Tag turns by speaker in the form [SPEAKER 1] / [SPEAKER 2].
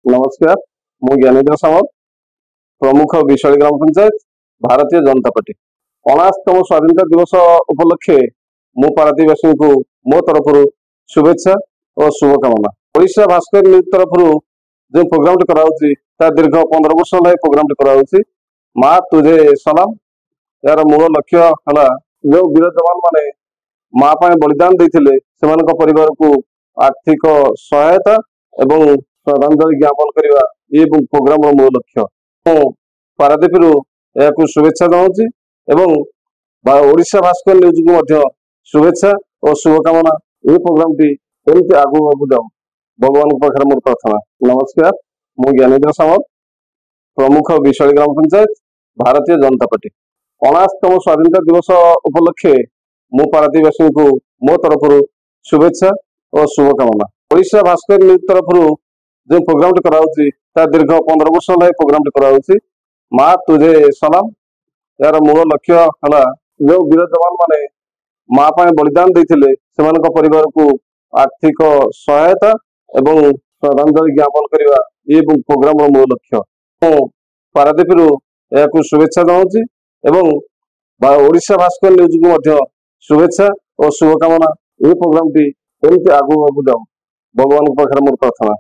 [SPEAKER 1] नमस्कार मु ज्ञानेन्द्र सामल प्रमुख विशाल ग्राम पंचायत भारतीय जनता पार्टी 59तम स्वाधीनता दिवस उपलक्षे मु पारादीपवासी को मो तरफ शुभेच्छा और शुभकामना। ओडिशा भास्कर न्यूज तरफ जो प्रोग्राम कराऊँगी दीर्घ 15 वर्ष है प्रोग्राम कराऊँगी माँ तुझे सलाम। यार मूल लक्ष्य है जो वीर जवान माने माँ बलिदान देते से परिवार को आर्थिक सहायता एवं श्रद्धांजलि ज्ञापन करने ये प्रोग्राम मूल लक्ष्य। पारादीप या शुभेच्छा जनाऊँगी एवं ओडिशा भास्कर न्यूज को शुभेच्छा और शुभकामना। ये प्रोग्राम टी एमती आगू आगू जाऊ भगवान पाखे मोर प्रार्थना। नमस्कार मु ज्ञानेन्द्र सामल प्रमुख विशाल ग्राम पंचायत भारतीय जनता पार्टी 59तम स्वाधीनता दिवस उपलक्षे मु पारादीपवासी को मो तरफ शुभेच्छा और शुभकामना। ओडिशा भास्कर न्यूज तरफ जो प्रोग्राम कराऊँगी दीर्घ 15 वर्ष है प्रोग्राम कराऊँगी माँ तुझे सलाम। यार मूल लक्ष्य है जो वीर जवान माने माँ बलिदान देते से परिवार को आर्थिक सहायता एवं श्रद्धांजलि ज्ञापन करने ये प्रोग्राम मूल लक्ष्य। पारादीप या शुभेच्छा जनाऊँगी एवं ओडिशा भास्कर न्यूज को शुभेच्छा और शुभकामना। ये प्रोग्राम टी एमती आगू आगू जाऊ भगवान पाखे मोर प्रार्थना।